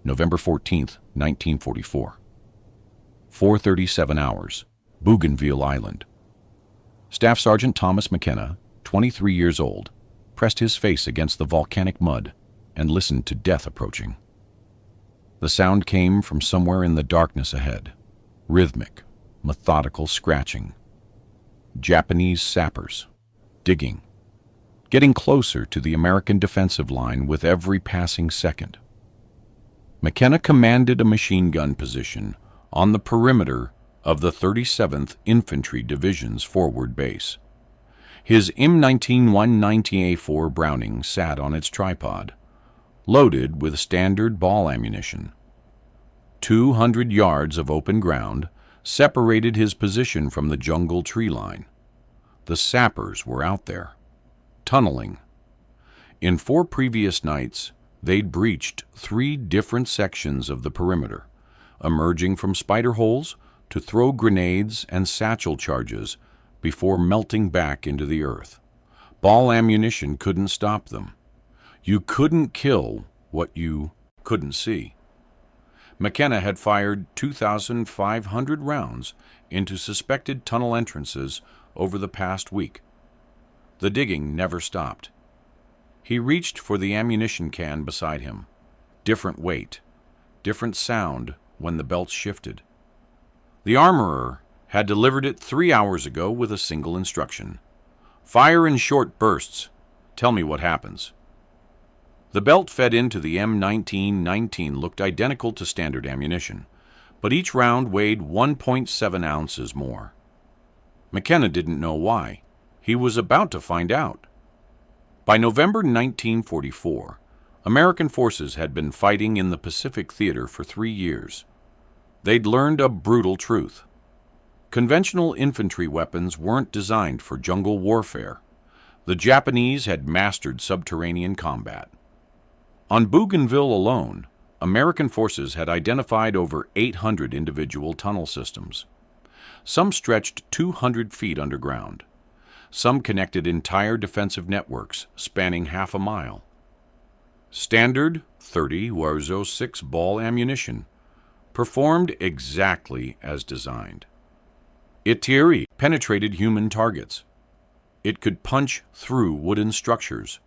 November 14th, 1944. 4:37 hours, Bougainville Island. Staff Sergeant Thomas McKenna, 23 years old, pressed his face against the volcanic mud and listened to death approaching. The sound came from somewhere in the darkness ahead, rhythmic, methodical scratching. Japanese sappers, digging, getting closer to the American defensive line with every passing second. McKenna commanded a machine gun position on the perimeter of the 37th Infantry Division's forward base. His M1919 Browning sat on its tripod, loaded with standard ball ammunition. 200 yards of open ground separated his position from the jungle tree line. The sappers were out there, tunneling. In 4 previous nights, they'd breached 3 different sections of the perimeter, emerging from spider holes to throw grenades and satchel charges before melting back into the earth. Ball ammunition couldn't stop them. You couldn't kill what you couldn't see. McKenna had fired 2,500 rounds into suspected tunnel entrances over the past week. The digging never stopped. He reached for the ammunition can beside him. Different weight, different sound when the belts shifted. The armorer had delivered it 3 hours ago with a single instruction: fire in short bursts. Tell me what happens. The belt fed into the M1919 looked identical to standard ammunition, but each round weighed 1.7 ounces more. McKenna didn't know why. He was about to find out. By November 1944, American forces had been fighting in the Pacific Theater for 3 years. They'd learned a brutal truth. Conventional infantry weapons weren't designed for jungle warfare. The Japanese had mastered subterranean combat. On Bougainville alone, American forces had identified over 800 individual tunnel systems. Some stretched 200 feet underground. Some connected entire defensive networks spanning half a mile. Standard 30 Warzo 6 ball ammunition performed exactly as designed. It penetrated human targets. It could punch through wooden structures.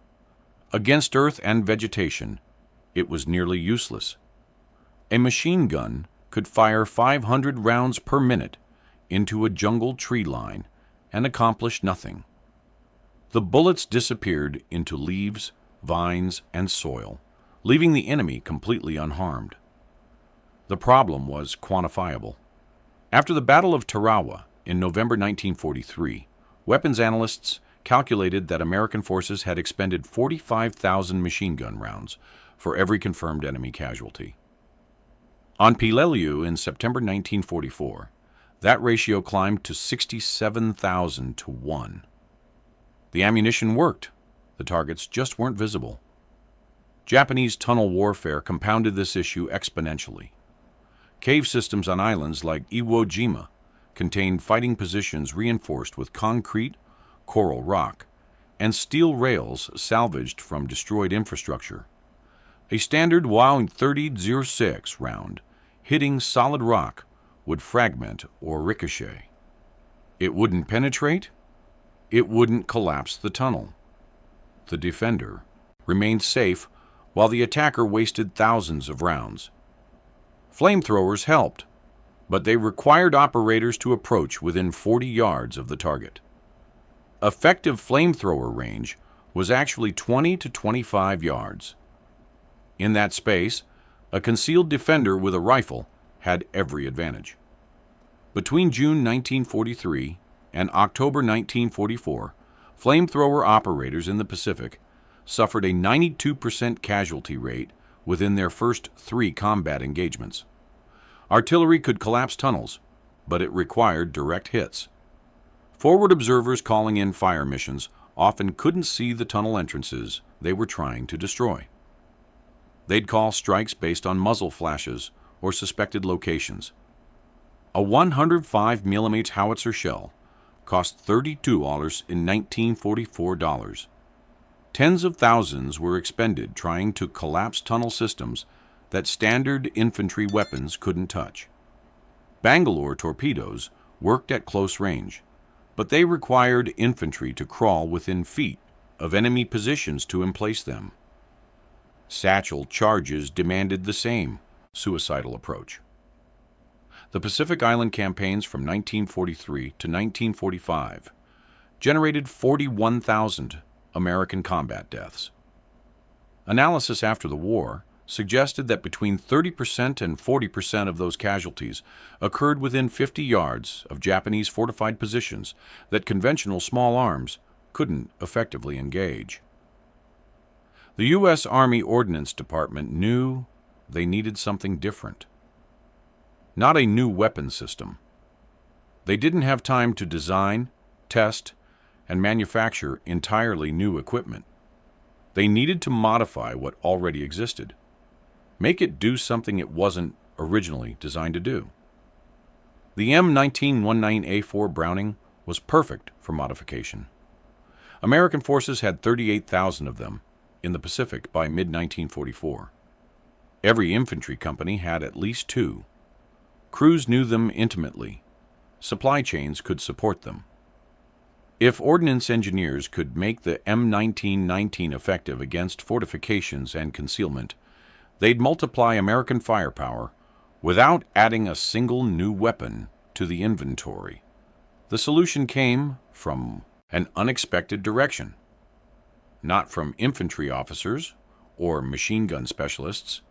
Against earth and vegetation, it was nearly useless. A machine gun could fire 500 rounds per minute into a jungle tree line and accomplish nothing. The bullets disappeared into leaves, vines, and soil, leaving the enemy completely unharmed. The problem was quantifiable. After the Battle of Tarawa in November 1943, weapons analysts calculated that American forces had expended 45,000 machine gun rounds for every confirmed enemy casualty. On Pilelu in September 1944, that ratio climbed to 67,000 to 1. The ammunition worked. The targets just weren't visible. Japanese tunnel warfare compounded this issue exponentially. Cave systems on islands like Iwo Jima contained fighting positions reinforced with concrete, coral rock, and steel rails salvaged from destroyed infrastructure. A standard .30-06 round hitting solid rock would fragment or ricochet. It wouldn't penetrate. It wouldn't collapse the tunnel. The defender remained safe while the attacker wasted thousands of rounds. Flamethrowers helped, but they required operators to approach within 40 yards of the target. Effective flamethrower range was actually 20 to 25 yards. In that space, a concealed defender with a rifle had every advantage. Between June 1943 and October 1944, flamethrower operators in the Pacific suffered a 92% casualty rate within their first 3 combat engagements. Artillery could collapse tunnels, but it required direct hits. Forward observers calling in fire missions often couldn't see the tunnel entrances they were trying to destroy. They'd call strikes based on muzzle flashes or suspected locations. A 105 mm howitzer shell cost $32 in 1944 dollars. Tens of thousands were expended trying to collapse tunnel systems that standard infantry weapons couldn't touch. Bangalore torpedoes worked at close range, but they required infantry to crawl within feet of enemy positions to emplace them. Satchel charges demanded the same suicidal approach. The Pacific Island campaigns from 1943 to 1945 generated 41,000 American combat deaths. Analysis after the war suggested that between 30% and 40% of those casualties occurred within 50 yards of Japanese fortified positions that conventional small arms couldn't effectively engage. The U.S. Army Ordnance Department knew they needed something different. Not a new weapon system. They didn't have time to design, test, and manufacture entirely new equipment. They needed to modify what already existed. Make it do something it wasn't originally designed to do. The M1919A4 Browning was perfect for modification. American forces had 38,000 of them in the Pacific by mid-1944. Every infantry company had at least two. Crews knew them intimately. Supply chains could support them. If ordnance engineers could make the M1919 effective against fortifications and concealment, they'd multiply American firepower without adding a single new weapon to the inventory. The solution came from an unexpected direction. Not from infantry officers or machine gun specialists,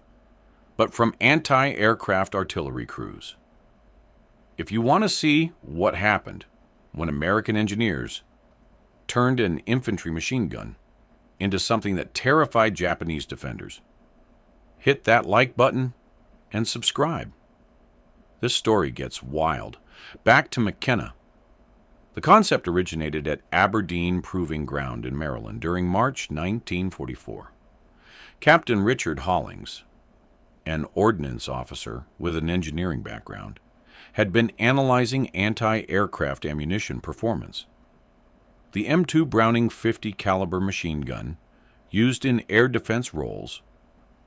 but from anti-aircraft artillery crews. If you want to see what happened when American engineers turned an infantry machine gun into something that terrified Japanese defenders, hit that like button and subscribe. This story gets wild. Back to McKenna. The concept originated at Aberdeen Proving Ground in Maryland during March 1944. Captain Richard Hollings, an ordnance officer with an engineering background, had been analyzing anti-aircraft ammunition performance. The M2 Browning .50 caliber machine gun, used in air defense roles,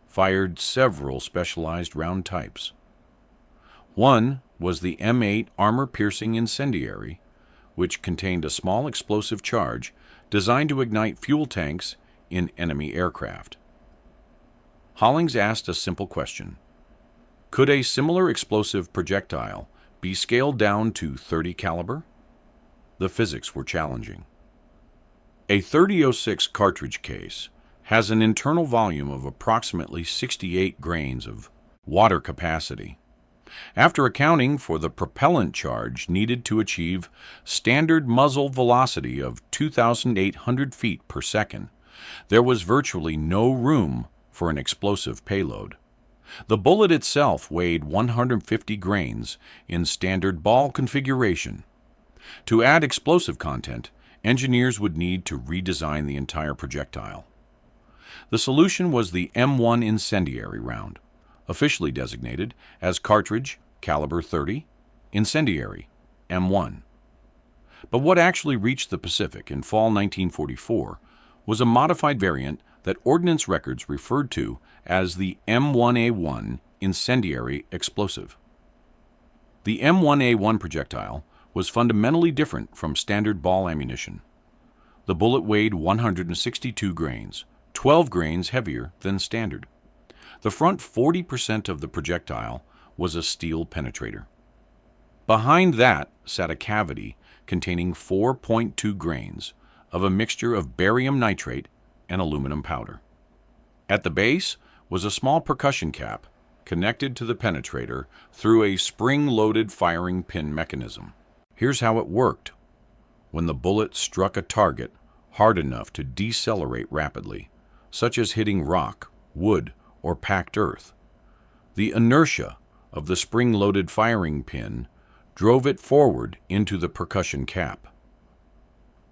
fired several specialized round types. One was the M8 armor-piercing incendiary, which contained a small explosive charge designed to ignite fuel tanks in enemy aircraft. Hollings asked a simple question. Could a similar explosive projectile be scaled down to .30 caliber? The physics were challenging. A .30-06 cartridge case has an internal volume of approximately 68 grains of water capacity. After accounting for the propellant charge needed to achieve standard muzzle velocity of 2,800 feet per second, there was virtually no room for an explosive payload. The bullet itself weighed 150 grains in standard ball configuration. To add explosive content, engineers would need to redesign the entire projectile. The solution was the M1 Incendiary round, officially designated as cartridge caliber .30, incendiary M1. But what actually reached the Pacific in fall 1944 was a modified variant that ordnance records referred to as the M1A1 Incendiary-Explosive. The M1A1 projectile was fundamentally different from standard ball ammunition. The bullet weighed 162 grains, 12 grains heavier than standard. The front 40% of the projectile was a steel penetrator. Behind that sat a cavity containing 4.2 grains of a mixture of barium nitrate and aluminum powder. At the base was a small percussion cap connected to the penetrator through a spring-loaded firing pin mechanism. Here's how it worked. When the bullet struck a target hard enough to decelerate rapidly, such as hitting rock, wood, or packed earth, the inertia of the spring-loaded firing pin drove it forward into the percussion cap.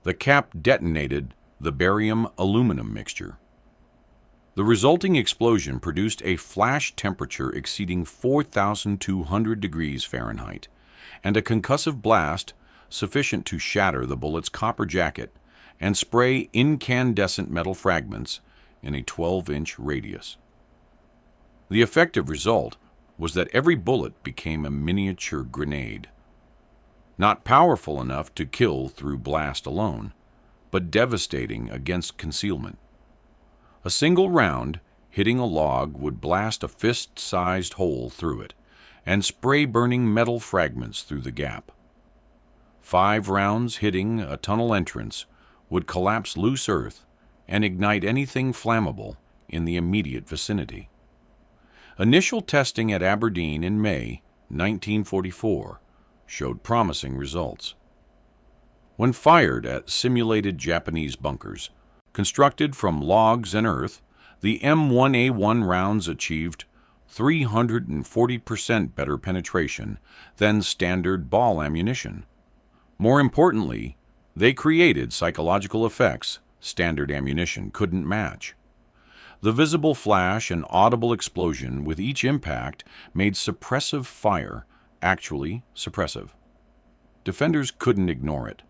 The cap detonated the barium-aluminum mixture. The resulting explosion produced a flash temperature exceeding 4,200 degrees Fahrenheit and a concussive blast sufficient to shatter the bullet's copper jacket and spray incandescent metal fragments in a 12-inch radius. The effective result was that every bullet became a miniature grenade. Not powerful enough to kill through blast alone, but devastating against concealment. A single round hitting a log would blast a fist-sized hole through it and spray burning metal fragments through the gap. 5 rounds hitting a tunnel entrance would collapse loose earth and ignite anything flammable in the immediate vicinity. Initial testing at Aberdeen in May 1944 showed promising results. When fired at simulated Japanese bunkers, constructed from logs and earth, the M1A1 rounds achieved 340% better penetration than standard ball ammunition. More importantly, they created psychological effects standard ammunition couldn't match. The visible flash and audible explosion with each impact made suppressive fire actually suppressive. Defenders couldn't ignore it.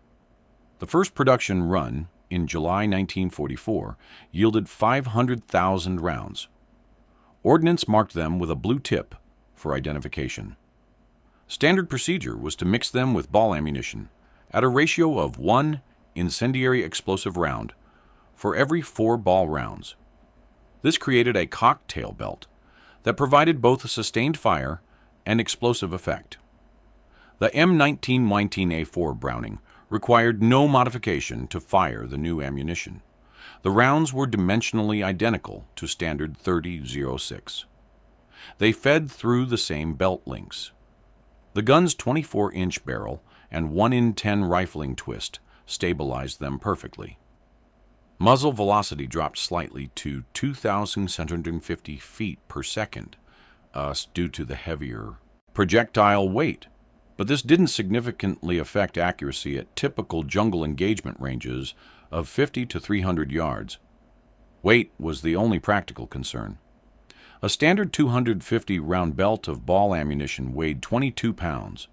The first production run, in July 1944, yielded 500,000 rounds. Ordnance marked them with a blue tip for identification. Standard procedure was to mix them with ball ammunition at a ratio of 1 incendiary-explosive round for every 4 ball rounds. This created a cocktail belt that provided both a sustained fire and explosive effect. The M1919A4 Browning required no modification to fire the new ammunition. The rounds were dimensionally identical to standard .30-06. They fed through the same belt links. The gun's 24-inch barrel and 1-in-10 rifling twist stabilized them perfectly. Muzzle velocity dropped slightly to 2,750 feet per second, due to the heavier projectile weight, but this didn't significantly affect accuracy at typical jungle engagement ranges of 50 to 300 yards. Weight was the only practical concern. A standard 250-round belt of ball ammunition weighed 22 pounds.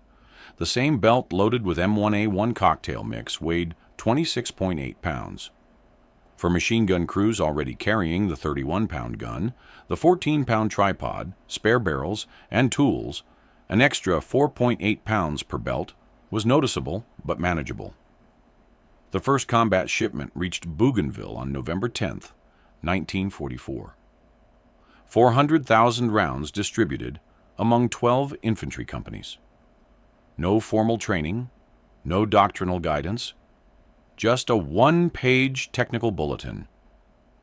The same belt loaded with M1A1 cocktail mix weighed 26.8 pounds. For machine gun crews already carrying the 31-pound gun, the 14-pound tripod, spare barrels, and tools, an extra 4.8 pounds per belt, was noticeable but manageable. The first combat shipment reached Bougainville on November 10, 1944. 400,000 rounds distributed among 12 infantry companies. No formal training, no doctrinal guidance, just a 1-page technical bulletin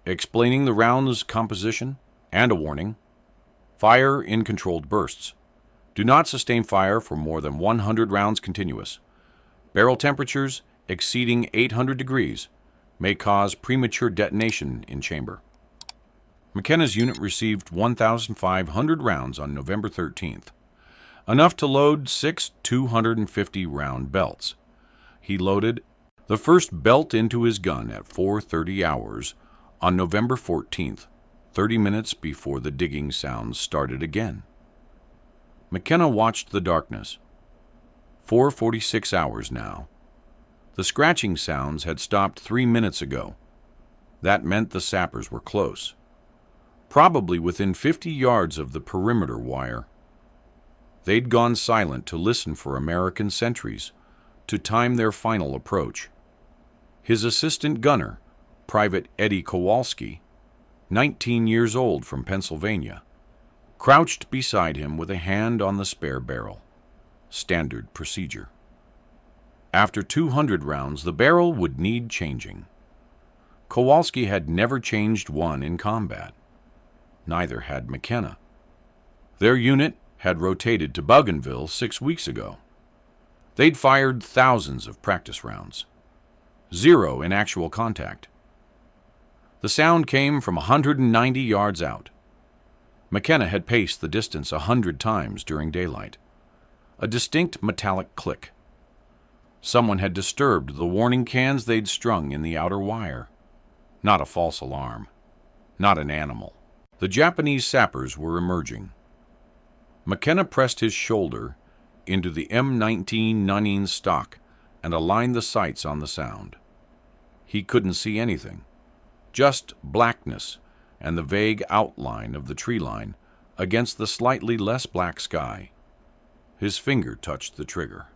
explaining the round's composition and a warning: fire in controlled bursts. Do not sustain fire for more than 100 rounds continuous. Barrel temperatures exceeding 800 degrees may cause premature detonation in chamber. McKenna's unit received 1,500 rounds on November 13th, enough to load 6 250-round belts. He loaded the first belt into his gun at 4:30 hours on November 14th, 30 minutes before the digging sounds started again. McKenna watched the darkness. 4:46 hours now. The scratching sounds had stopped 3 minutes ago. That meant the sappers were close, probably within 50 yards of the perimeter wire. They'd gone silent to listen for American sentries, to time their final approach. His assistant gunner, Private Eddie Kowalski, 19 years old from Pennsylvania, crouched beside him with a hand on the spare barrel. Standard procedure. After 200 rounds, the barrel would need changing. Kowalski had never changed one in combat. Neither had McKenna. Their unit had rotated to Bougainville 6 weeks ago. They'd fired thousands of practice rounds. 0 in actual contact. The sound came from 190 yards out. McKenna had paced the distance 100 times during daylight. A distinct metallic click. Someone had disturbed the warning cans they'd strung in the outer wire. Not a false alarm. Not an animal. The Japanese sappers were emerging. McKenna pressed his shoulder into the M1919 stock and aligned the sights on the sound. He couldn't see anything, just blackness and the vague outline of the tree line against the slightly less black sky. His finger touched the trigger.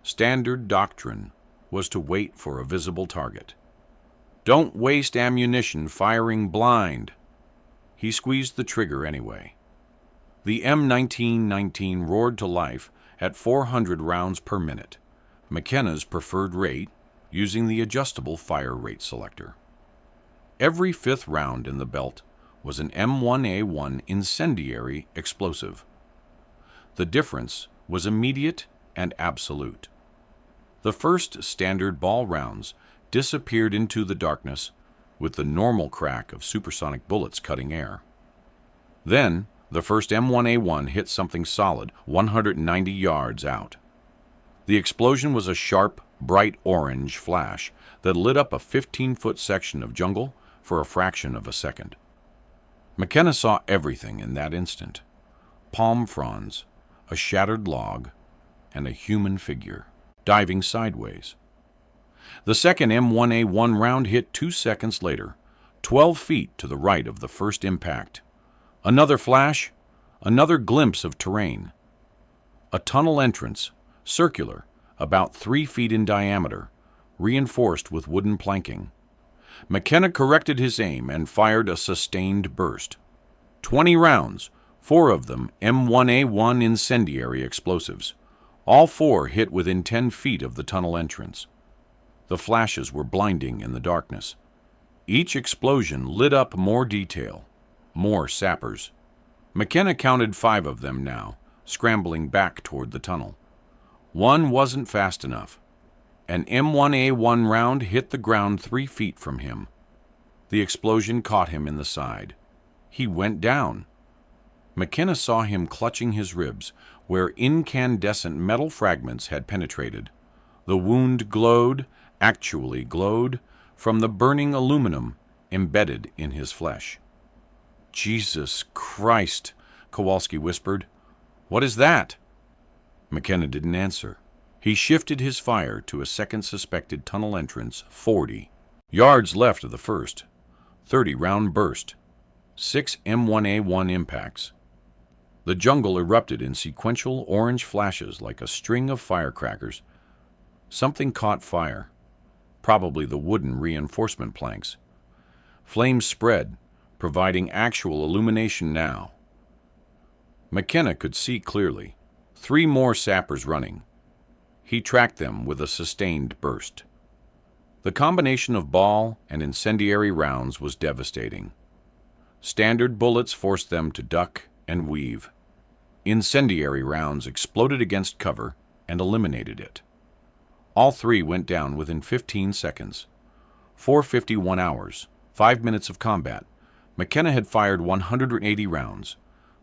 Standard doctrine was to wait for a visible target. Don't waste ammunition firing blind. He squeezed the trigger anyway. The M1919 roared to life at 400 rounds per minute, McKenna's preferred rate, using the adjustable fire rate selector. Every fifth round in the belt was an M1A1 Incendiary-Explosive. The difference was immediate and absolute. The first standard ball rounds disappeared into the darkness with the normal crack of supersonic bullets cutting air. Then, the first M1A1 hit something solid 190 yards out. The explosion was a sharp, bright orange flash that lit up a 15-foot section of jungle for a fraction of a second. McKenna saw everything in that instant: palm fronds, a shattered log, and a human figure diving sideways. The second M1A1 round hit 2 seconds later, 12 feet to the right of the first impact. Another flash, another glimpse of terrain. A tunnel entrance, circular, about 3 feet in diameter, reinforced with wooden planking. McKenna corrected his aim and fired a sustained burst. 20 rounds, 4 of them M1A1 Incendiary-Explosives. All 4 hit within 10 feet of the tunnel entrance. The flashes were blinding in the darkness. Each explosion lit up more detail, more sappers. McKenna counted 5 of them now, scrambling back toward the tunnel. One wasn't fast enough. An M1A1 round hit the ground 3 feet from him. The explosion caught him in the side. He went down. McKenna saw him clutching his ribs, where incandescent metal fragments had penetrated. The wound glowed, actually glowed, from the burning aluminum embedded in his flesh. "Jesus Christ," Kowalski whispered. "What is that?" McKenna didn't answer. He shifted his fire to a second suspected tunnel entrance 40 yards left of the first. 30-round burst. 6 M1A1 impacts. The jungle erupted in sequential orange flashes like a string of firecrackers. Something caught fire. Probably the wooden reinforcement planks. Flames spread, providing actual illumination now. McKenna could see clearly. 3 more sappers running. He tracked them with a sustained burst. The combination of ball and incendiary rounds was devastating. Standard bullets forced them to duck and weave. Incendiary rounds exploded against cover and eliminated it. All 3 went down within 15 seconds. 4:51 hours, 5 minutes of combat. McKenna had fired 180 rounds.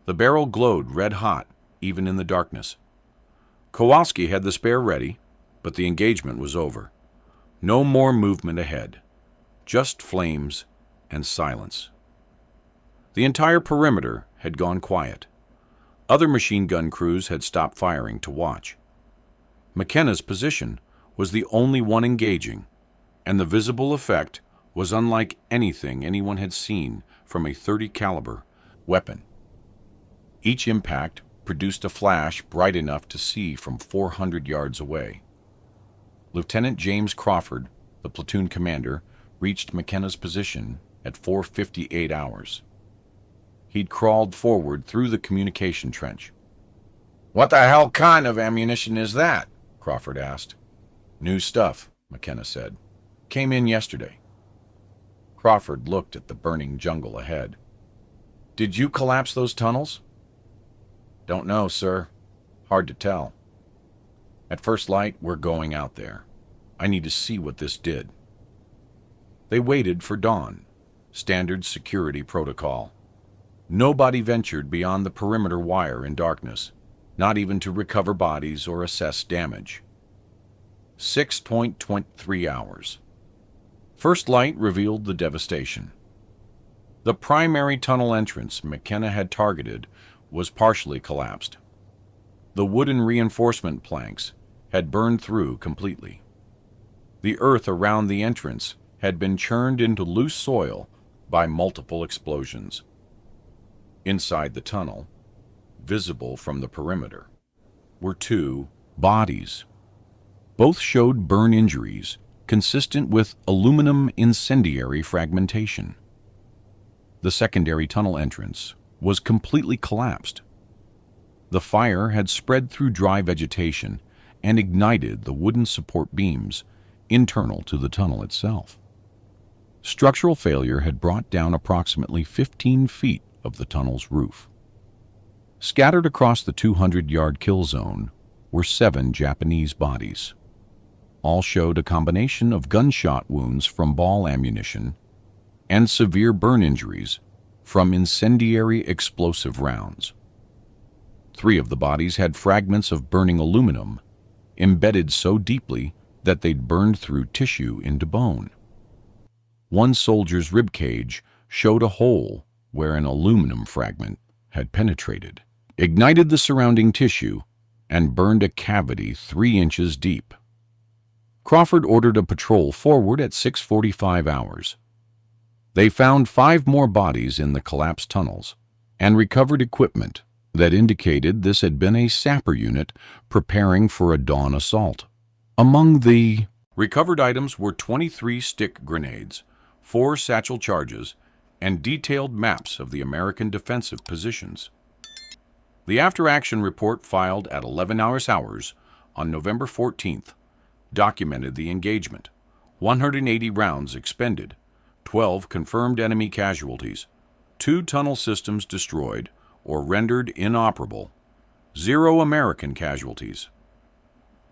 The barrel glowed red hot, even in the darkness. Kowalski had the spare ready, but the engagement was over. No more movement ahead. Just flames and silence. The entire perimeter had gone quiet. Other machine gun crews had stopped firing to watch. McKenna's position was the only one engaging, and the visible effect was unlike anything anyone had seen from a .30 caliber weapon. Each impact produced a flash bright enough to see from 400 yards away. Lieutenant James Crawford, the platoon commander, reached McKenna's position at 4:58 hours. He'd crawled forward through the communication trench. "What the hell kind of ammunition is that?" Crawford asked. "New stuff," McKenna said. "Came in yesterday." Crawford looked at the burning jungle ahead. "Did you collapse those tunnels?" "Don't know, sir. Hard to tell. At first light, we're going out there. I need to see what this did." They waited for dawn. Standard security protocol. Nobody ventured beyond the perimeter wire in darkness, not even to recover bodies or assess damage. 6.23 hours. First light revealed the devastation. The primary tunnel entrance McKenna had targeted was partially collapsed. The wooden reinforcement planks had burned through completely. The earth around the entrance had been churned into loose soil by multiple explosions. Inside the tunnel, visible from the perimeter, were two bodies. Both showed burn injuries consistent with aluminum incendiary fragmentation. The secondary tunnel entrance was completely collapsed. The fire had spread through dry vegetation and ignited the wooden support beams internal to the tunnel itself. Structural failure had brought down approximately 15 feet of the tunnel's roof. Scattered across the 200-yard kill zone were 7 Japanese bodies. All showed a combination of gunshot wounds from ball ammunition and severe burn injuries from incendiary-explosive rounds. 3 of the bodies had fragments of burning aluminum embedded so deeply that they'd burned through tissue into bone. One soldier's rib cage showed a hole where an aluminum fragment had penetrated, ignited the surrounding tissue, and burned a cavity 3 inches deep. Crawford ordered a patrol forward at 6:45 hours. They found 5 more bodies in the collapsed tunnels and recovered equipment that indicated this had been a sapper unit preparing for a dawn assault. Among the recovered items were 23 stick grenades, 4 satchel charges, and detailed maps of the American defensive positions. The after-action report filed at 11 hours on November 14th documented the engagement. 180 rounds expended, 12 confirmed enemy casualties, 2 tunnel systems destroyed or rendered inoperable, 0 American casualties.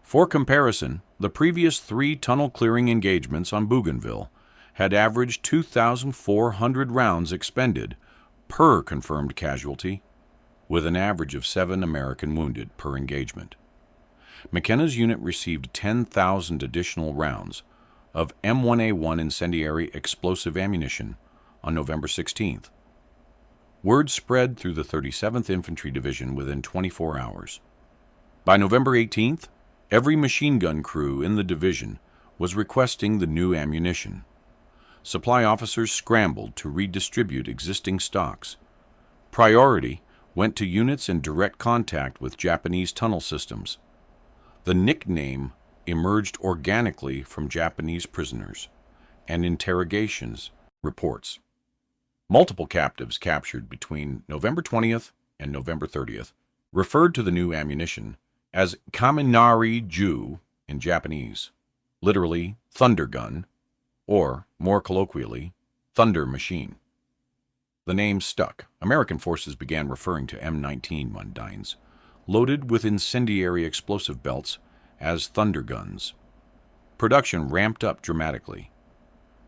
For comparison, the previous 3 tunnel clearing engagements on Bougainville had averaged 2,400 rounds expended per confirmed casualty, with an average of 7 American wounded per engagement. McKenna's unit received 10,000 additional rounds of M1A1 Incendiary-Explosive ammunition on November 16th. Word spread through the 37th Infantry Division within 24 hours. By November 18th, every machine gun crew in the division was requesting the new ammunition. Supply officers scrambled to redistribute existing stocks. Priority went to units in direct contact with Japanese tunnel systems. The nickname emerged organically from Japanese prisoners and interrogations reports. Multiple captives captured between November 20th and November 30th referred to the new ammunition as Kaminari-ju in Japanese, literally thunder gun, or, more colloquially, thunder machine. The name stuck. American forces began referring to M1919s, loaded with incendiary explosive belts, as thunder guns. Production ramped up dramatically.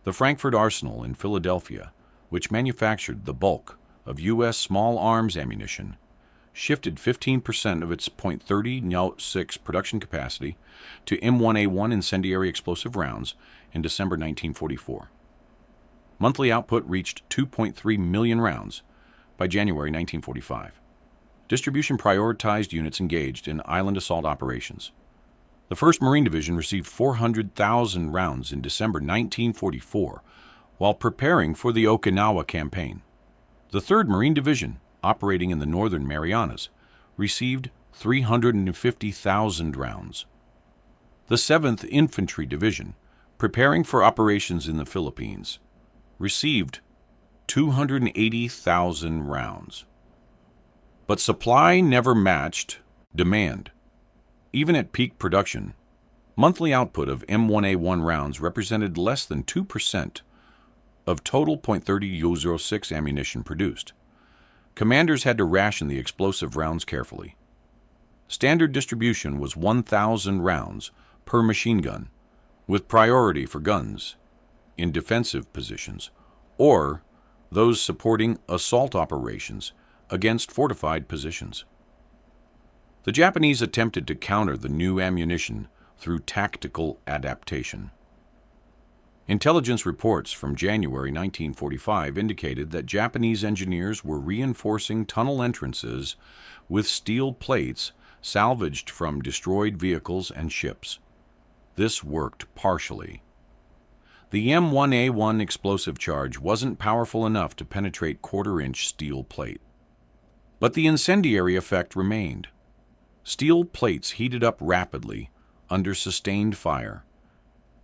The Frankfurt Arsenal in Philadelphia, which manufactured the bulk of U.S. small arms ammunition, shifted 15% of its .30 N6 production capacity to M1A1 incendiary-explosive rounds in December 1944. Monthly output reached 2.3 million rounds by January 1945. Distribution prioritized units engaged in island assault operations. The 1st Marine Division received 400,000 rounds in December 1944 while preparing for the Okinawa campaign. The 3rd Marine Division, operating in the Northern Marianas, received 350,000 rounds. The 7th Infantry Division, preparing for operations in the Philippines, received 280,000 rounds. But supply never matched demand. Even at peak production, monthly output of M1A1 rounds represented less than 2% of total .30 U-06 ammunition produced. Commanders had to ration the explosive rounds carefully. Standard distribution was 1,000 rounds per machine gun, with priority for guns in defensive positions or those supporting assault operations against fortified positions. The Japanese attempted to counter the new ammunition through tactical adaptation. Intelligence reports from January 1945 indicated that Japanese engineers were reinforcing tunnel entrances with steel plates salvaged from destroyed vehicles and ships. This worked partially. The M1A1 explosive charge wasn't powerful enough to penetrate quarter-inch steel plate. But the incendiary effect remained. Steel plates heated up rapidly under sustained fire,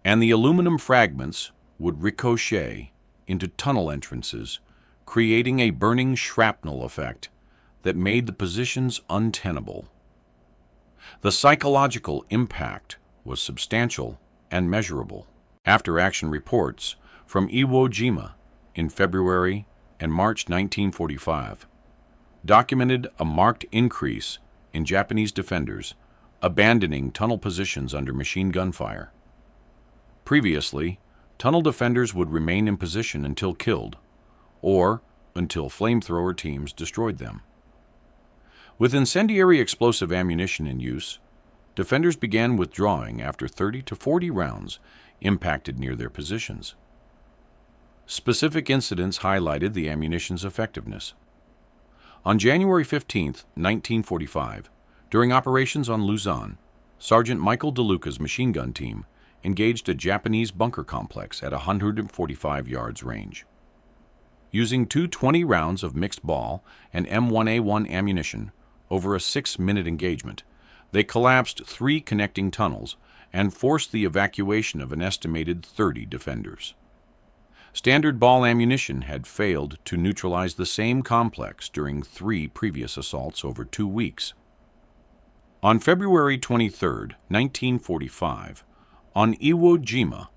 and the aluminum fragments would ricochet into tunnel entrances, creating a burning shrapnel effect that made the positions untenable. The psychological impact was substantial and measurable. After-action reports from Iwo Jima in February and March 1945 documented a marked increase in Japanese defenders abandoning tunnel positions under machine gun fire. Previously, tunnel defenders would remain in position until killed, or until flamethrower teams destroyed them. With incendiary explosive ammunition in use, defenders began withdrawing after 30 to 40 rounds impacted near their positions. Specific incidents highlighted the ammunition's effectiveness. On January 15, 1945, during operations on Luzon, Sergeant Michael DeLuca's machine gun team engaged a Japanese bunker complex at 145 yards range. Using 220 rounds of mixed ball and M1A1 ammunition over a 6-minute engagement, they collapsed 3 connecting tunnels and forced the evacuation of an estimated 30 defenders. Standard ball ammunition had failed to neutralize the same complex during 3 previous assaults over 2 weeks. On February 23, 1945, on Iwo Jima,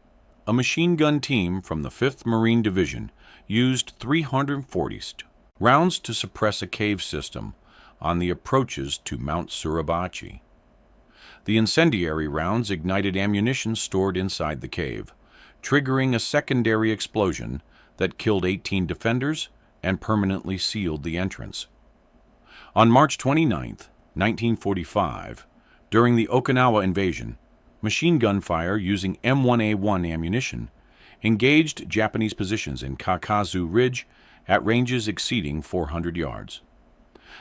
a machine gun team from the 5th Marine Division used 340 rounds to suppress a cave system on the approaches to Mount Suribachi. The incendiary rounds ignited ammunition stored inside the cave, triggering a secondary explosion that killed 18 defenders and permanently sealed the entrance. On March 29, 1945, during the Okinawa invasion, machine gun fire using M1A1 ammunition engaged Japanese positions in Kakazu Ridge at ranges exceeding 400 yards.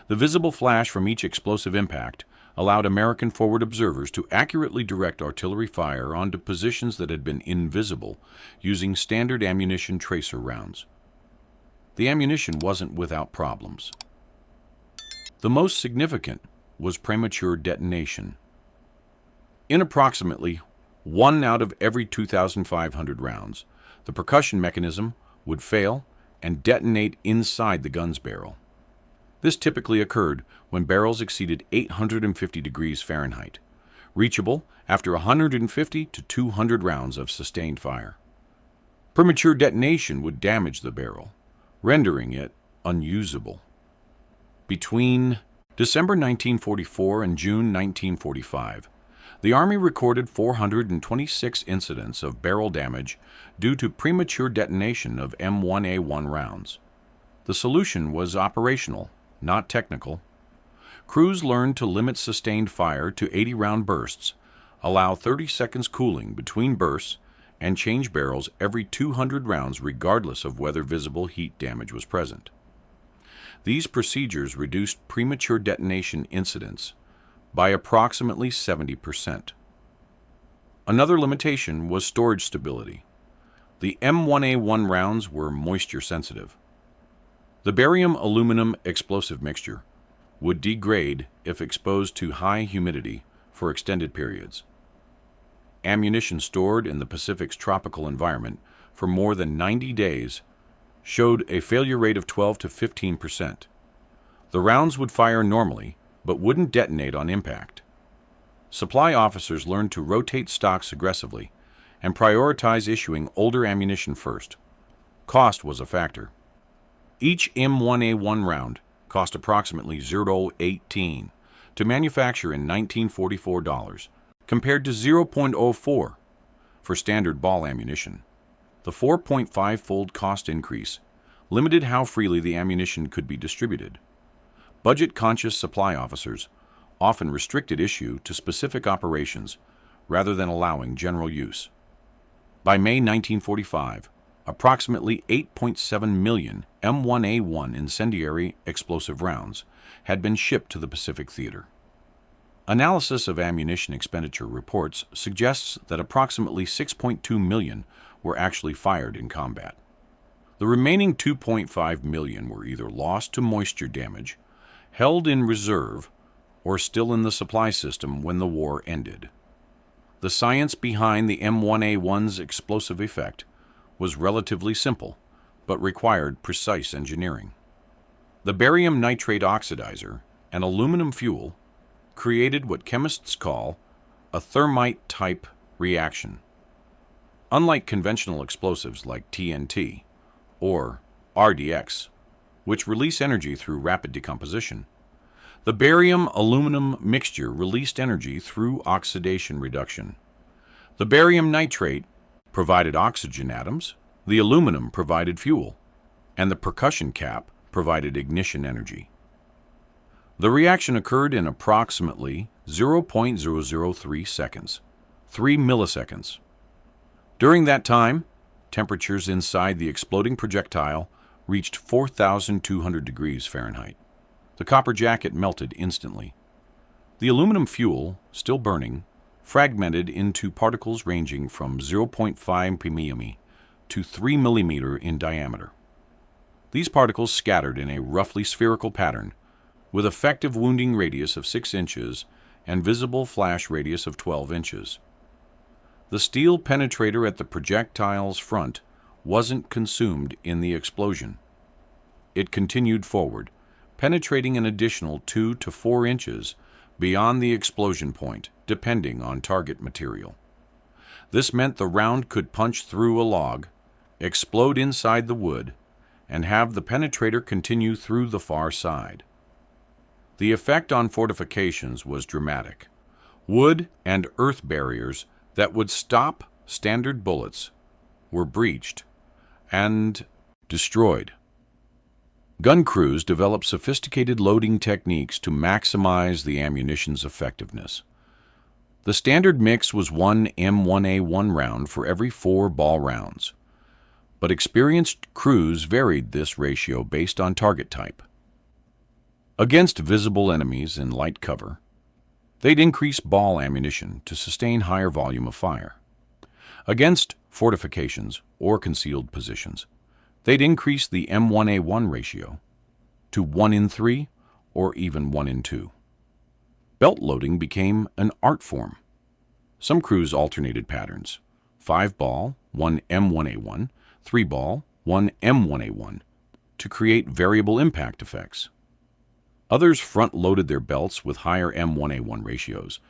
The visible flash from each explosive impact allowed American forward observers to accurately direct artillery fire onto positions that had been invisible using standard ammunition tracer rounds. The ammunition wasn't without problems. The most significant was premature detonation. In approximately 1 out of every 2,500 rounds, the percussion mechanism would fail and detonate inside the gun's barrel. This typically occurred when barrels exceeded 850 degrees Fahrenheit, reachable after 150 to 200 rounds of sustained fire. Premature detonation would damage the barrel, rendering it unusable. Between December 1944 and June 1945, the Army recorded 426 incidents of barrel damage due to premature detonation of M1A1 rounds. The solution was operational, not technical. Crews learned to limit sustained fire to 80-round bursts, allow 30 seconds cooling between bursts, and change barrels every 200 rounds regardless of whether visible heat damage was present. These procedures reduced premature detonation incidents by approximately 70%. Another limitation was storage stability. The M1A1 rounds were moisture sensitive. The barium-aluminum explosive mixture would degrade if exposed to high humidity for extended periods. Ammunition stored in the Pacific's tropical environment for more than 90 days showed a failure rate of 12 to 15%. The rounds would fire normally, but wouldn't detonate on impact. Supply officers learned to rotate stocks aggressively and prioritize issuing older ammunition first. Cost was a factor. Each M1A1 round cost approximately $0.18 to manufacture in 1944 dollars, compared to $0.04 for standard ball ammunition. The 4.5-fold cost increase limited how freely the ammunition could be distributed. Budget-conscious supply officers often restricted issue to specific operations rather than allowing general use. By May 1945, approximately 8.7 million M1A1 incendiary-explosive rounds had been shipped to the Pacific Theater. Analysis of ammunition expenditure reports suggests that approximately 6.2 million were actually fired in combat. The remaining 2.5 million were either lost to moisture damage, held in reserve or still in the supply system when the war ended. The science behind the M1A1's explosive effect was relatively simple, but required precise engineering. The barium nitrate oxidizer, an aluminum fuel, created what chemists call a thermite-type reaction. Unlike conventional explosives like TNT or RDX, which release energy through rapid decomposition, the barium-aluminum mixture released energy through oxidation reduction. The barium nitrate provided oxygen atoms, the aluminum provided fuel, and the percussion cap provided ignition energy. The reaction occurred in approximately 0.003 seconds, 3 milliseconds. During that time, temperatures inside the exploding projectile reached 4,200 degrees Fahrenheit. The copper jacket melted instantly. The aluminum fuel, still burning, fragmented into particles ranging from 0.5 ppm to 3 mm in diameter. These particles scattered in a roughly spherical pattern, with effective wounding radius of 6 inches and visible flash radius of 12 inches. The steel penetrator at the projectile's front wasn't consumed in the explosion. It continued forward, penetrating an additional 2 to 4 inches beyond the explosion point, depending on target material. This meant the round could punch through a log, explode inside the wood, and have the penetrator continue through the far side. The effect on fortifications was dramatic. Wood and earth barriers that would stop standard bullets were breached and destroyed. Gun crews developed sophisticated loading techniques to maximize the ammunition's effectiveness. The standard mix was one M1A1 round for every 4 ball rounds, but experienced crews varied this ratio based on target type. Against visible enemies in light cover, they'd increase ball ammunition to sustain higher volume of fire. Against fortifications or concealed positions, they'd increase the M1A1 ratio to 1:3 or even 1:2. Belt loading became an art form. Some crews alternated patterns: 5 ball, 1 M1A1, 3 ball, 1 M1A1, to create variable impact effects. Others front-loaded their belts with higher M1A1 ratios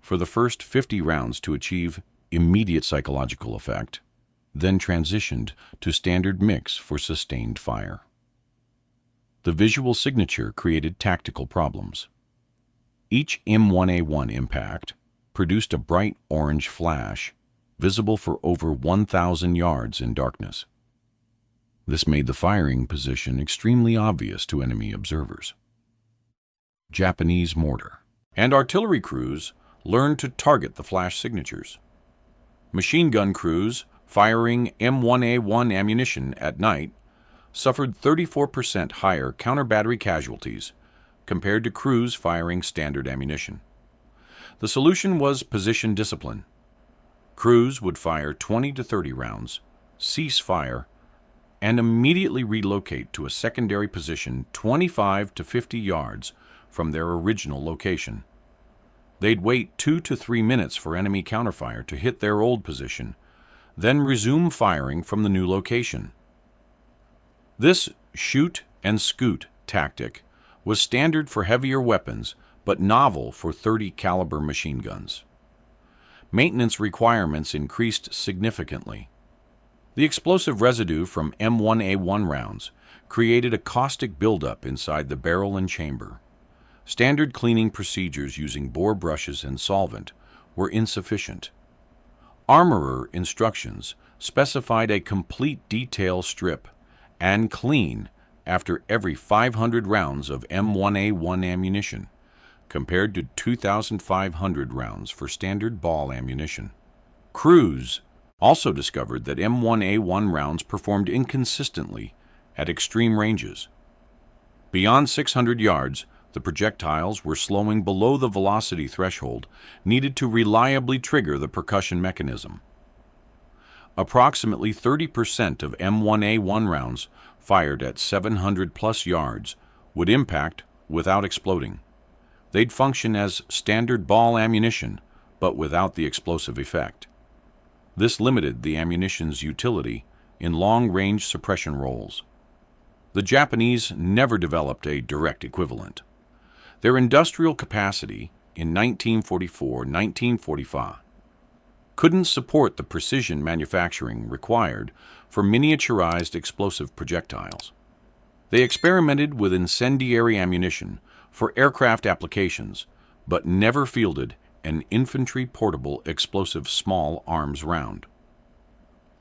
for the first 50 rounds to achieve immediate psychological effect, then transitioned to standard mix for sustained fire. The visual signature created tactical problems. Each M1A1 impact produced a bright orange flash, visible for over 1,000 yards in darkness. This made the firing position extremely obvious to enemy observers. Japanese mortar and artillery crews learned to target the flash signatures. Machine gun crews firing M1A1 ammunition at night suffered 34% higher counter-battery casualties compared to crews firing standard ammunition. The solution was position discipline. Crews would fire 20 to 30 rounds, cease fire, and immediately relocate to a secondary position 25 to 50 yards from their original location. They'd wait 2 to 3 minutes for enemy counterfire to hit their old position, then resume firing from the new location. This shoot and scoot tactic was standard for heavier weapons, but novel for .30 caliber machine guns. Maintenance requirements increased significantly. The explosive residue from M1A1 rounds created a caustic buildup inside the barrel and chamber. Standard cleaning procedures using bore brushes and solvent were insufficient. Armorer instructions specified a complete detail strip and clean after every 500 rounds of M1A1 ammunition, compared to 2,500 rounds for standard ball ammunition. Crews also discovered that M1A1 rounds performed inconsistently at extreme ranges. Beyond 600 yards, the projectiles were slowing below the velocity threshold needed to reliably trigger the percussion mechanism. Approximately 30% of M1A1 rounds fired at 700 plus yards would impact without exploding. They'd function as standard ball ammunition, but without the explosive effect. This limited the ammunition's utility in long-range suppression roles. The Japanese never developed a direct equivalent. Their industrial capacity in 1944-1945 couldn't support the precision manufacturing required for miniaturized explosive projectiles. They experimented with incendiary ammunition for aircraft applications, but never fielded an infantry portable explosive small arms round.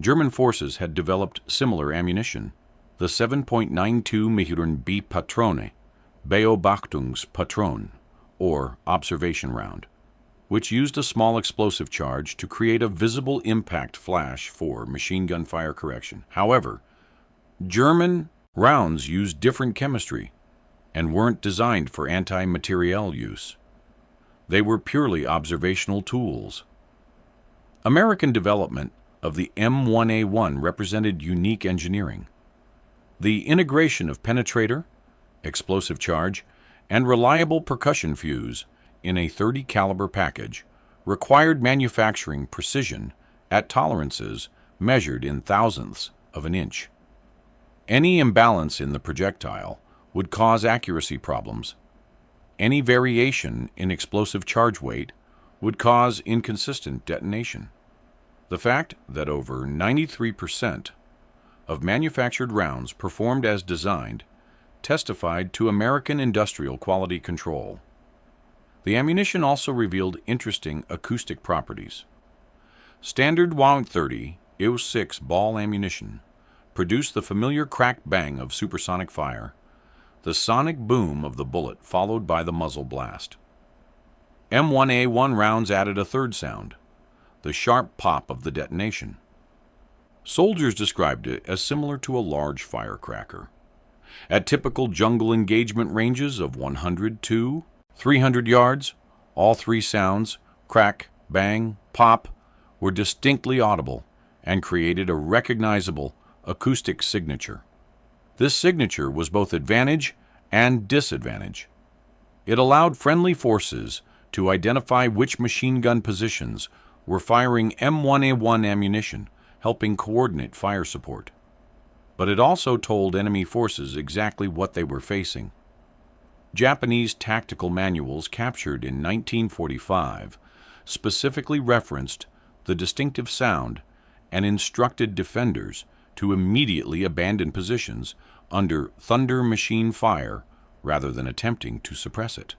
German forces had developed similar ammunition, the 7.92 mm B-Patrone, Beobachtungspatron, or observation round, which used a small explosive charge to create a visible impact flash for machine gun fire correction. However, German rounds used different chemistry and weren't designed for anti-materiel use. They were purely observational tools. American development of the M1A1 represented unique engineering. The integration of penetrator, explosive charge, and reliable percussion fuse in a .30 caliber package required manufacturing precision at tolerances measured in thousandths of an inch. Any imbalance in the projectile would cause accuracy problems. Any variation in explosive charge weight would cause inconsistent detonation. The fact that over 93% of manufactured rounds performed as designed testified to American industrial quality control. The ammunition also revealed interesting acoustic properties. Standard .30 .06 ball ammunition produced the familiar crack bang of supersonic fire, the sonic boom of the bullet followed by the muzzle blast. M1A1 rounds added a third sound, the sharp pop of the detonation. Soldiers described it as similar to a large firecracker. At typical jungle engagement ranges of 100 to 300 yards, all three sounds, crack, bang, pop, were distinctly audible and created a recognizable acoustic signature. This signature was both advantage and disadvantage. It allowed friendly forces to identify which machine gun positions were firing M1A1 ammunition, helping coordinate fire support. But it also told enemy forces exactly what they were facing. Japanese tactical manuals captured in 1945 specifically referenced the distinctive sound and instructed defenders to immediately abandon positions under thunder machine fire rather than attempting to suppress it.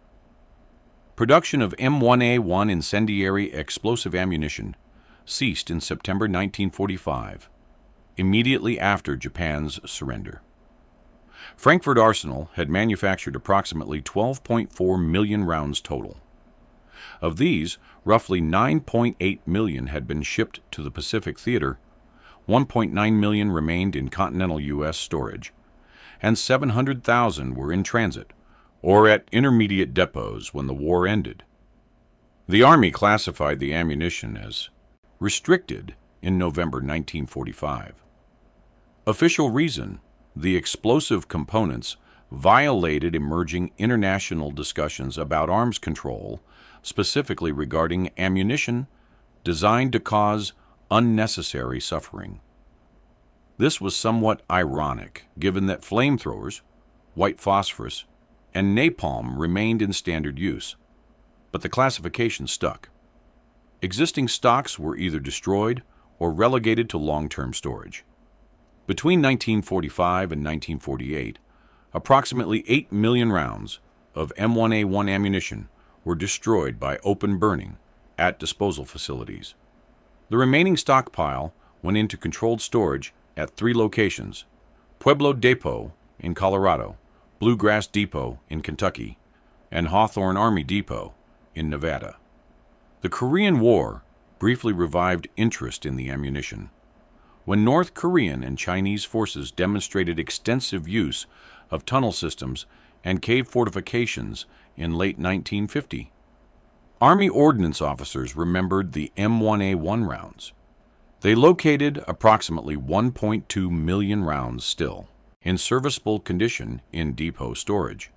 Production of M1A1 Incendiary-Explosive ammunition ceased in September 1945, immediately after Japan's surrender. Frankfurt Arsenal had manufactured approximately 12.4 million rounds total. Of these, roughly 9.8 million had been shipped to the Pacific Theater, 1.9 million remained in continental U.S. storage, and 700,000 were in transit or at intermediate depots when the war ended. The Army classified the ammunition as restricted in November 1945. Official reason: the explosive components violated emerging international discussions about arms control, specifically regarding ammunition designed to cause unnecessary suffering. This was somewhat ironic, given that flamethrowers, white phosphorus, and napalm remained in standard use, but the classification stuck. Existing stocks were either destroyed or relegated to long-term storage. Between 1945 and 1948, approximately 8 million rounds of M1A1 ammunition were destroyed by open burning at disposal facilities. The remaining stockpile went into controlled storage at 3 locations: Pueblo Depot in Colorado, Bluegrass Depot in Kentucky, and Hawthorne Army Depot in Nevada. The Korean War briefly revived interest in the ammunition, when North Korean and Chinese forces demonstrated extensive use of tunnel systems and cave fortifications in late 1950. Army ordnance officers remembered the M1A1 rounds. They located approximately 1.2 million rounds still in serviceable condition in depot storage.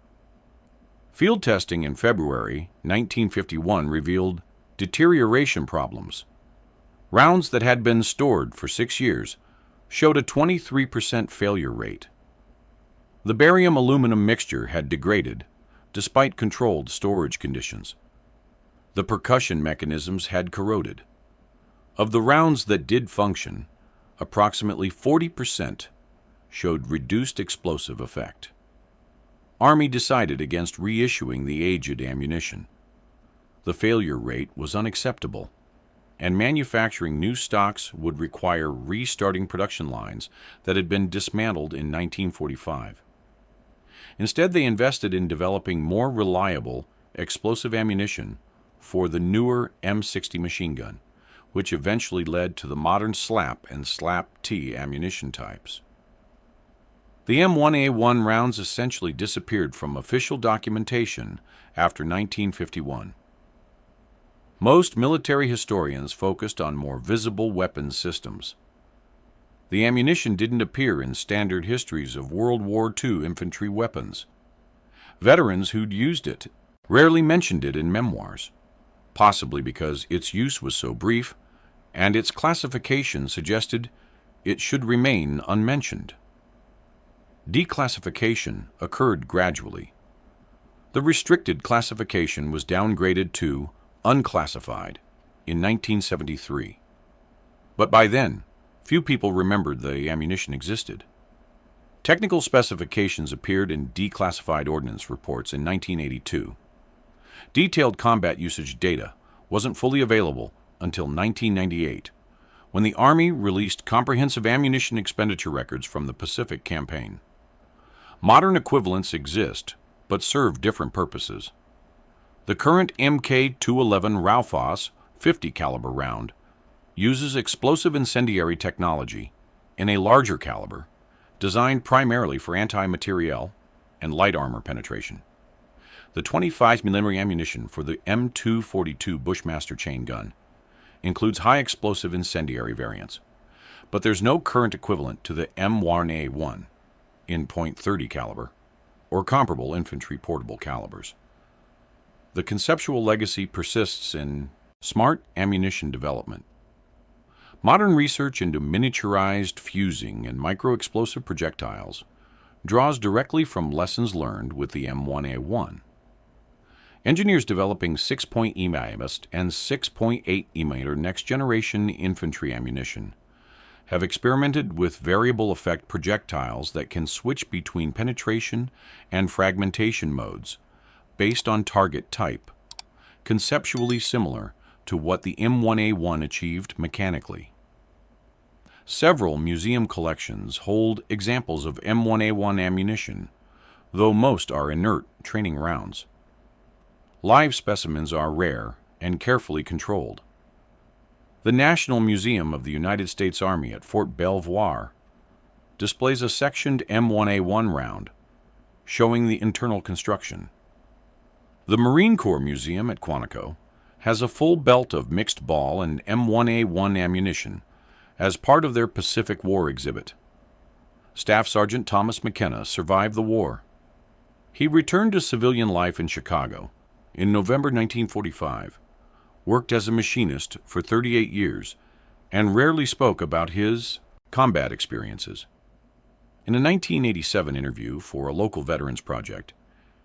Field testing in February 1951 revealed deterioration problems. Rounds that had been stored for 6 years showed a 23% failure rate. The barium-aluminum mixture had degraded, despite controlled storage conditions. The percussion mechanisms had corroded. Of the rounds that did function, approximately 40% showed reduced explosive effect. Army decided against reissuing the aged ammunition. The failure rate was unacceptable, and manufacturing new stocks would require restarting production lines that had been dismantled in 1945. Instead, they invested in developing more reliable explosive ammunition for the newer M60 machine gun, which eventually led to the modern SLAP and SLAP-T ammunition types. The M1A1 rounds essentially disappeared from official documentation after 1951. Most military historians focused on more visible weapons systems. The ammunition didn't appear in standard histories of World War II infantry weapons. Veterans who'd used it rarely mentioned it in memoirs, possibly because its use was so brief and its classification suggested it should remain unmentioned. Declassification occurred gradually. The restricted classification was downgraded to unclassified in 1973. But by then, few people remembered the ammunition existed. Technical specifications appeared in declassified ordnance reports in 1982. Detailed combat usage data wasn't fully available until 1998, when the Army released comprehensive ammunition expenditure records from the Pacific Campaign. Modern equivalents exist, but serve different purposes. The current Mk211 Raufoss 50 caliber round uses explosive incendiary technology in a larger caliber, designed primarily for anti-materiel and light armor penetration. The 25mm ammunition for the M242 Bushmaster chain gun includes high explosive incendiary variants, but there's no current equivalent to the M1A1 in .30 caliber or comparable infantry portable calibers. The conceptual legacy persists in smart ammunition development. Modern research into miniaturized fusing and micro-explosive projectiles draws directly from lessons learned with the M1A1. Engineers developing 6-point EMIMist and 6.8 mm next-generation infantry ammunition have experimented with variable effect projectiles that can switch between penetration and fragmentation modes based on target type, conceptually similar to what the M1A1 achieved mechanically. Several museum collections hold examples of M1A1 ammunition, though most are inert training rounds. Live specimens are rare and carefully controlled. The National Museum of the United States Army at Fort Belvoir displays a sectioned M1A1 round showing the internal construction. The Marine Corps Museum at Quantico has a full belt of mixed ball and M1A1 ammunition as part of their Pacific War exhibit. Staff Sergeant Thomas McKenna survived the war. He returned to civilian life in Chicago in November 1945, worked as a machinist for 38 years, and rarely spoke about his combat experiences. In a 1987 interview for a local veterans project,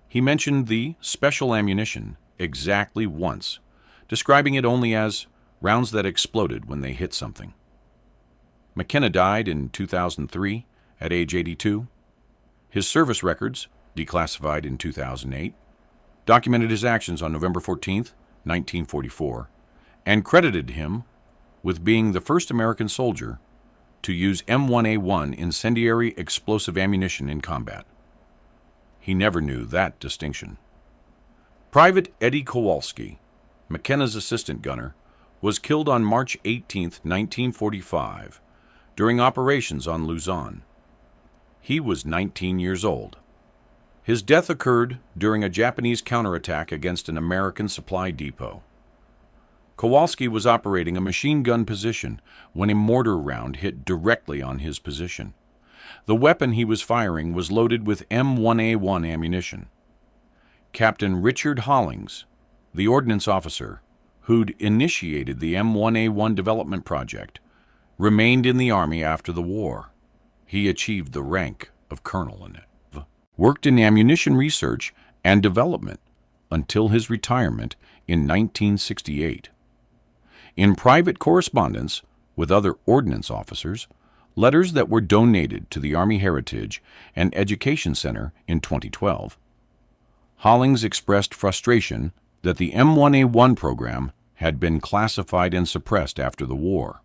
he mentioned the special ammunition exactly once, describing it only as rounds that exploded when they hit something. McKenna died in 2003 at age 82. His service records, declassified in 2008, documented his actions on November 14, 1944, and credited him with being the first American soldier to use M1A1 incendiary-explosive ammunition in combat. He never knew that distinction. Private Eddie Kowalski, McKenna's assistant gunner, was killed on March 18, 1945, during operations on Luzon. He was 19 years old. His death occurred during a Japanese counterattack against an American supply depot. Kowalski was operating a machine gun position when a mortar round hit directly on his position. The weapon he was firing was loaded with M1A1 ammunition. Captain Richard Hollings, the ordnance officer who'd initiated the M1A1 development project, remained in the Army after the war. He achieved the rank of colonel in it. Worked in ammunition research and development until his retirement in 1968. In private correspondence with other ordnance officers, letters that were donated to the Army Heritage and Education Center in 2012, Hollings expressed frustration that the M1A1 program had been classified and suppressed after the war.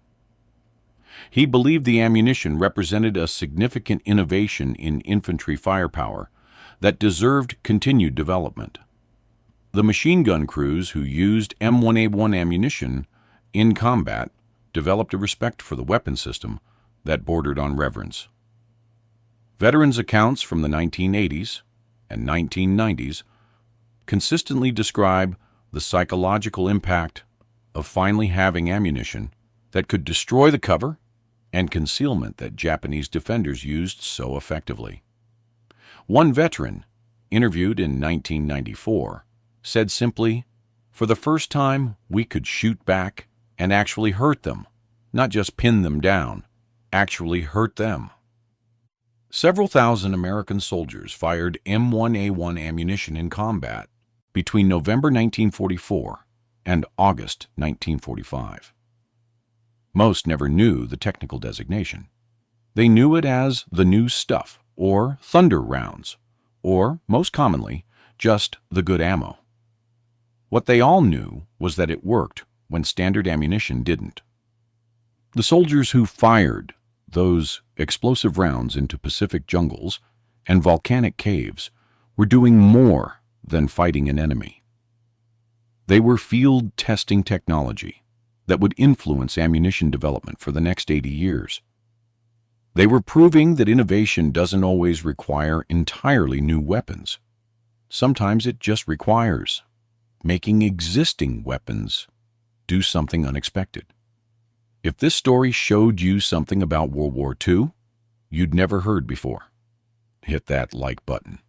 He believed the ammunition represented a significant innovation in infantry firepower that deserved continued development. The machine gun crews who used M1A1 ammunition in combat developed a respect for the weapon system that bordered on reverence. Veterans' accounts from the 1980s and 1990s consistently describe the psychological impact of finally having ammunition that could destroy the cover and concealment that Japanese defenders used so effectively. One veteran, interviewed in 1994, said simply, "For the first time, we could shoot back and actually hurt them, not just pin them down, actually hurt them." Several thousand American soldiers fired M1A1 ammunition in combat between November 1944 and August 1945. Most never knew the technical designation. They knew it as the new stuff, or thunder rounds, or, most commonly, just the good ammo. What they all knew was that it worked when standard ammunition didn't. The soldiers who fired those explosive rounds into Pacific jungles and volcanic caves were doing more than fighting an enemy. They were field testing technology that would influence ammunition development for the next 80 years. They were proving that innovation doesn't always require entirely new weapons. Sometimes it just requires making existing weapons do something unexpected. If this story showed you something about World War II you'd never heard before, hit that like button.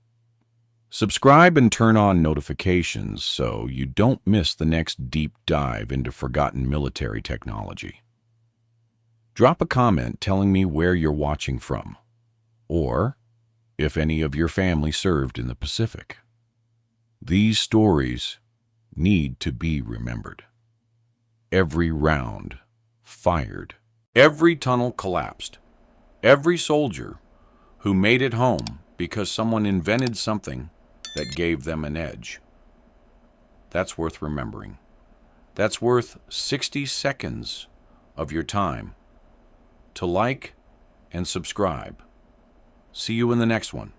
Subscribe and turn on notifications so you don't miss the next deep dive into forgotten military technology. Drop a comment telling me where you're watching from, or if any of your family served in the Pacific. These stories need to be remembered. Every round fired. Every tunnel collapsed. Every soldier who made it home because someone invented something that gave them an edge. That's worth remembering. That's worth 60 seconds of your time to like and subscribe. See you in the next one.